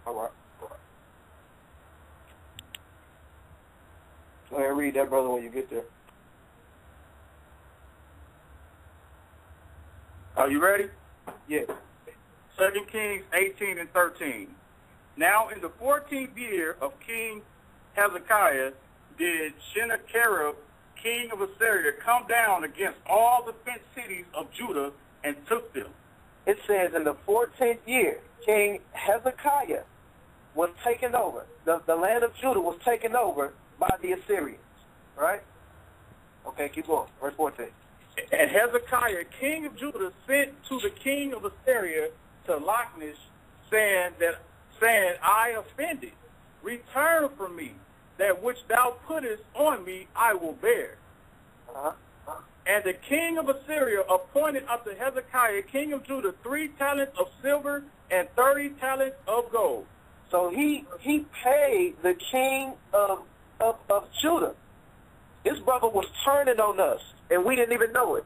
All right. Go ahead and read that, brother, when you get there. Are you ready? Yeah. 2 Kings 18 and 13. Now in the 14th year of King Hezekiah did Sennacherib, king of Assyria, come down against all the fenced cities of Judah and took them. It says in the 14th year, King Hezekiah was taken over. The land of Judah was taken over by the Assyrians, right? Okay, keep going. Verse 14. And Hezekiah, king of Judah, sent to the king of Assyria to Lachish, saying, I offended. Return from me. That which thou puttest on me, I will bear. And the king of Assyria appointed unto Hezekiah, king of Judah, 3 talents of silver and 30 talents of gold. So he paid the king of Judah. His brother was turning on us, and we didn't even know it.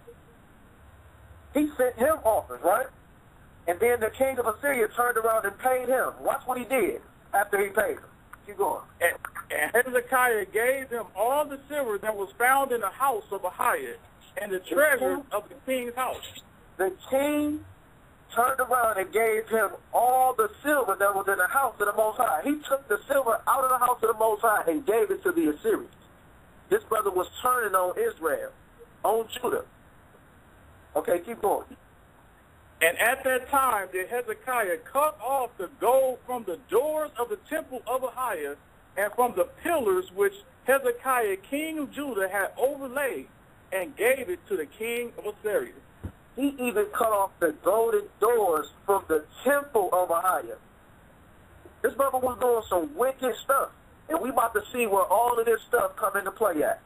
He sent him offers, right? And then the king of Assyria turned around and paid him. Watch what he did after he paid him. Keep going. And Hezekiah gave him all the silver that was found in the house of Ahiah and the treasures of the king's house. The king turned around and gave him all the silver that was in the house of the Most High. He took the silver out of the house of the Most High and gave it to the Assyrians. This brother was turning on Israel, on Judah. Okay, keep going. And at that time did Hezekiah cut off the gold from the doors of the temple of Ahiah and from the pillars which Hezekiah, king of Judah, had overlaid, and gave it to the king of Assyria. He even cut off the golden doors from the temple of Ahiah. This brother was doing some wicked stuff, and we about to see where all of this stuff come into play at.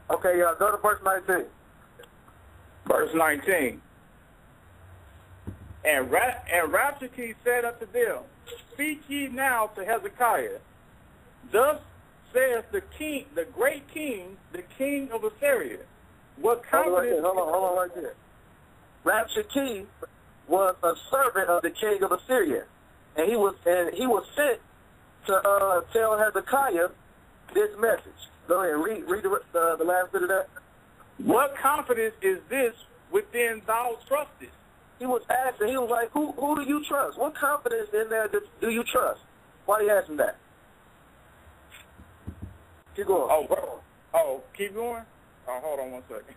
Okay, go to verse 19. Verse 19. And Rabshakeh said unto them, Speak ye now to Hezekiah. Thus saith the king, the great king, the king of Assyria. What confidence... Hold on right there. Rabshakeh was a servant of the king of Assyria, and he was sent to tell Hezekiah this message. Go ahead, read the last bit of that. What confidence is this within thou trustest? He was asking, he was like, who do you trust? What confidence in there do you trust? Why are you asking that? Keep going. Oh, keep going? Oh, hold on one second.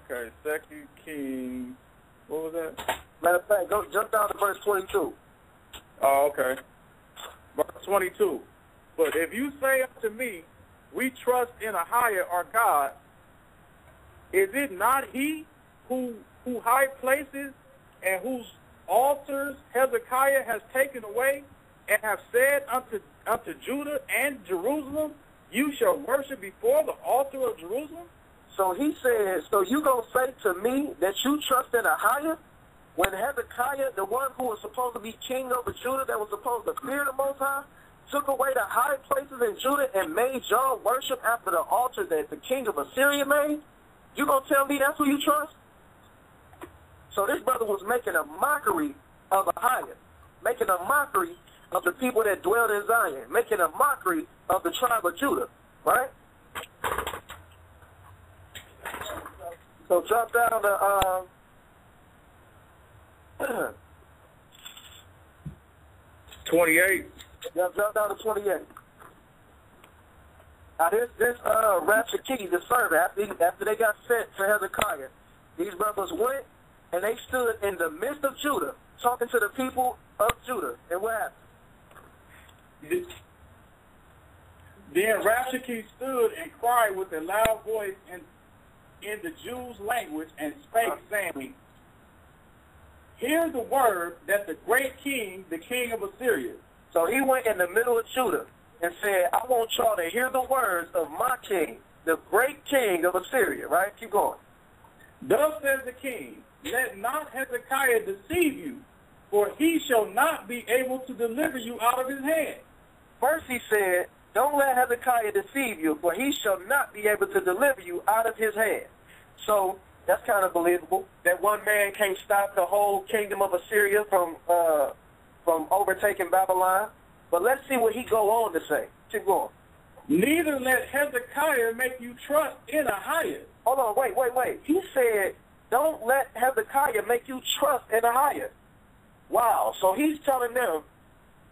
Okay, 2 Kings, what was that? Matter of fact, jump down to verse 22. Oh, okay. Verse 22. But if you say unto me, we trust in a higher our God, is it not he who high places and whose altars Hezekiah has taken away, and have said unto Judah and Jerusalem, you shall worship before the altar of Jerusalem? So he says, so you going to say to me that you trust in a higher, when Hezekiah, the one who was supposed to be king over Judah, that was supposed to fear the Most High, took away the high places in Judah and made y'all worship after the altar that the king of Assyria made? You going to tell me that's who you trust? So this brother was making a mockery of Ahiah, making a mockery of the people that dwelled in Zion, making a mockery of the tribe of Judah, right? So drop down to 28. Yeah, drop down to 28. Now this Rabshakeh, the servant, after they got sent to Hezekiah, these brothers went and they stood in the midst of Judah, talking to the people of Judah. And what happened? Then Rabshakeh stood and cried with a loud voice in the Jews' language and spake, saying, Hear the word that the great king, the king of Assyria. So he went in the middle of Judah and said, I want y'all to hear the words of my king, the great king of Assyria, right? Keep going. Thus says the king, let not Hezekiah deceive you, for he shall not be able to deliver you out of his hand. First he said, don't let Hezekiah deceive you, for he shall not be able to deliver you out of his hand. So That's kind of believable. That one man can't stop the whole kingdom of Assyria from overtaking Babylon. But let's see what he go on to say. Keep going. Neither let Hezekiah make you trust in a higher. Hold on, wait. He said, don't let Hezekiah make you trust in a higher. Wow. So he's telling them,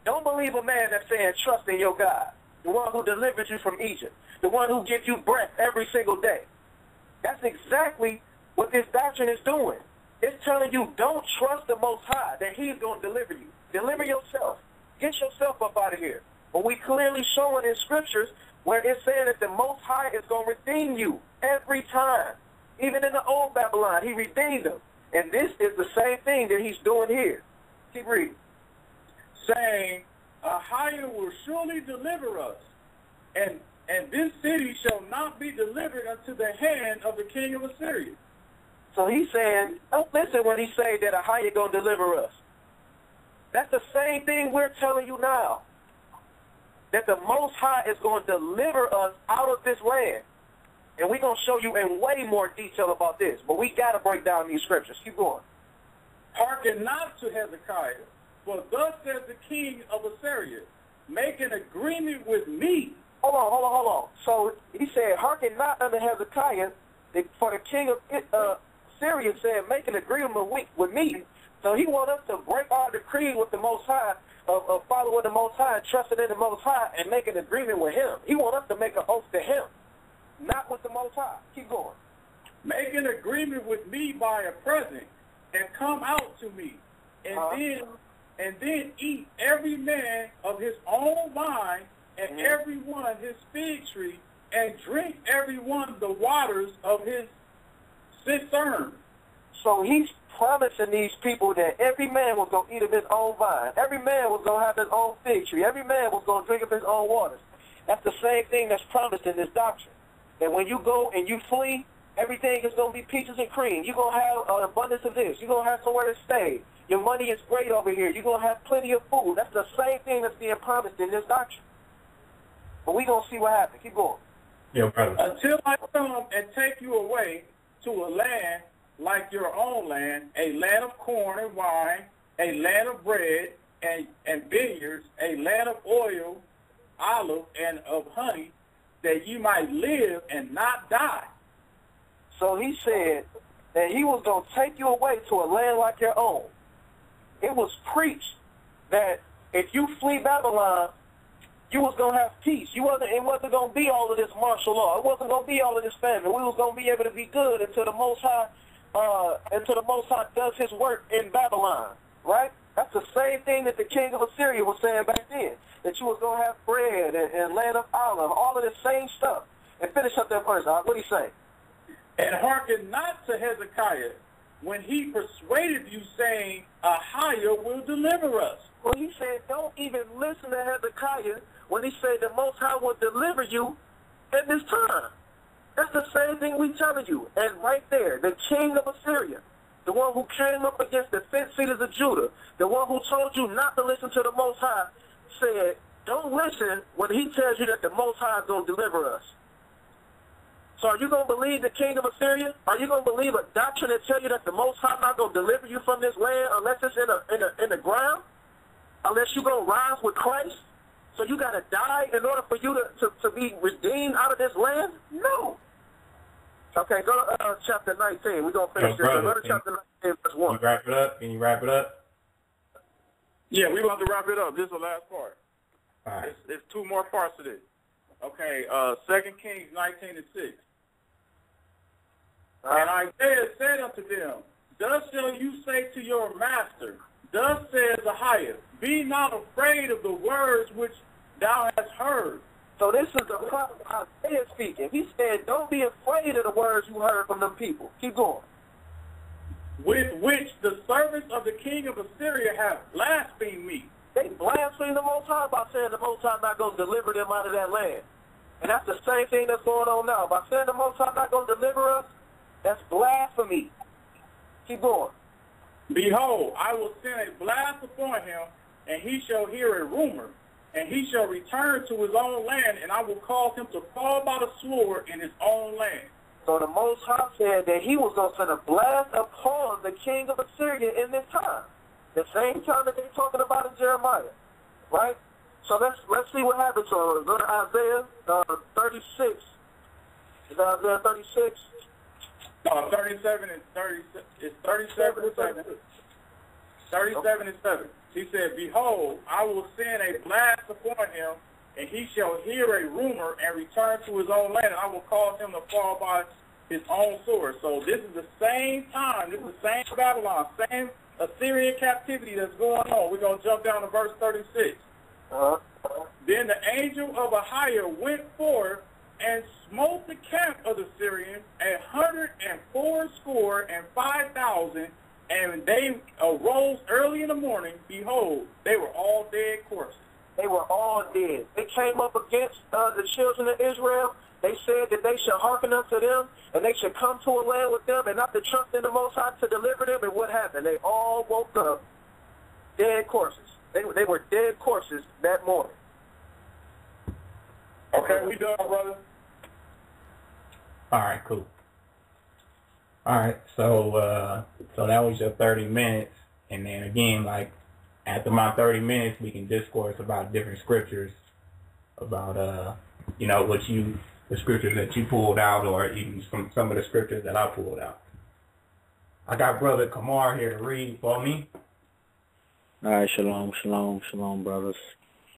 don't believe a man that's saying trust in your God, the one who delivered you from Egypt, the one who gives you breath every single day. That's exactly what this doctrine is doing. It's telling you don't trust the Most High, that he's going to deliver you. Deliver yourself. Get yourself up out of here. But we clearly showing in scriptures where it's saying that the Most High is going to redeem you every time. Even in the old Babylon, he redeemed them. And this is the same thing that he's doing here. Keep reading. Saying, a higher will surely deliver us, and this city shall not be delivered unto the hand of the king of Assyria. So he's saying, don't listen when he say that a higher going to deliver us. That's the same thing we're telling you now. That the Most High is going to deliver us out of this land. And we're going to show you in way more detail about this. But we got to break down these scriptures. Keep going. Hearken not to Hezekiah, for thus says the king of Assyria, make an agreement with me. Hold on. So he said, hearken not unto Hezekiah, for the king of Syria said, make an agreement with me. So he wants us to break our decree with the Most High, of following the Most High, trusting in the Most High, and make an agreement with him. He wants us to make an oath to him, not with the Most High. Keep going. Make an agreement with me by a present, and come out to me, and then eat every man of his own vine, and every one his fig tree, and drink every one the waters of his cistern. So he's promising these people that every man was going to eat of his own vine. Every man was going to have his own fig tree. Every man was going to drink of his own waters. That's the same thing that's promised in this doctrine. That when you go and you flee, everything is going to be peaches and cream. You're going to have an abundance of this. You're going to have somewhere to stay. Your money is great over here. You're going to have plenty of food. That's the same thing that's being promised in this doctrine. But we're going to see what happens. Keep going. Yeah, until I come and take you away to a land like your own land, a land of corn and wine, a land of bread and vineyards, a land of oil, olive, and of honey, that ye might live and not die. So he said that he was going to take you away to a land like your own. It was preached that if you flee Babylon, you was going to have peace. It wasn't going to be all of this martial law. It wasn't going to be all of this famine. We was going to be able to be good until the Most High does his work in Babylon, right? That's the same thing that the king of Assyria was saying back then, that you was going to have bread and land of olive, all of the same stuff. And finish up that verse. What do you say? And hearken not to Hezekiah when he persuaded you, saying, a higher will deliver us. Well, he said, don't even listen to Hezekiah when he said the Most High will deliver you in this time. That's the same thing we telling you. And right there, the king of Assyria, the one who came up against the fence seaters of Judah, the one who told you not to listen to the Most High, said, don't listen when he tells you that the Most High is going to deliver us. So are you going to believe the king of Assyria? Are you going to believe a doctrine that tells you that the Most High is not going to deliver you from this land unless it's in the ground? Unless you're going to rise with Christ? So you got to die in order for you to be redeemed out of this land? No. Okay, go to chapter 19. We're going to finish this. Go to chapter 19, verse 1. Can you wrap it up? Yeah, we're about to wrap it up. This is the last part. All right. It's two more parts to this. Okay, 2 Kings 19 and 6. And Isaiah said unto them, thus shall you say to your master, thus says Ahijah, be not afraid of the words which thou hast heard. So this is the prophet Isaiah speaking. He said, don't be afraid of the words you heard from them people. Keep going. With which the servants of the king of Assyria have blasphemed me. They blasphemed the Most High by saying the Most High not going to deliver them out of that land. And that's the same thing that's going on now. By saying the Most High not going to deliver us, that's blasphemy. Keep going. Behold, I will send a blast upon him, and he shall hear a rumor, and he shall return to his own land, and I will cause him to fall by the sword in his own land. So the Most High said that he was going to send a blast upon the king of Assyria in this time. The same time that they're talking about in Jeremiah. Right? So let's see what happens. So go to Isaiah 36. Is that Isaiah 36? No, 37 and 30. It's 37 and 7. 37 and 7. He said, "Behold, I will send a blast upon him, and he shall hear a rumor and return to his own land, and I will cause him to fall by his own sword." So this is the same time. This is the same Babylon, same Assyrian captivity that's going on. We're going to jump down to verse 36. Then the angel of Ahiah went forth and smote the camp of the Syrians 184,500, and they arose early in the morning. Behold, they were all dead corpses. They were all dead. They came up against the children of Israel. They said that they should hearken unto them, and they should come to a land with them, and not to trust in the Most High to deliver them. And what happened? They all woke up dead corpses. They were dead corpses that morning. Okay, we done, brother. All right, cool. All right, so that was your 30 minutes, and then again, like after my 30 minutes, we can discourse about different scriptures, about the scriptures that you pulled out, or even some of the scriptures that I pulled out. I got Brother Kamar here to read for me. All right, shalom, shalom, shalom, brothers.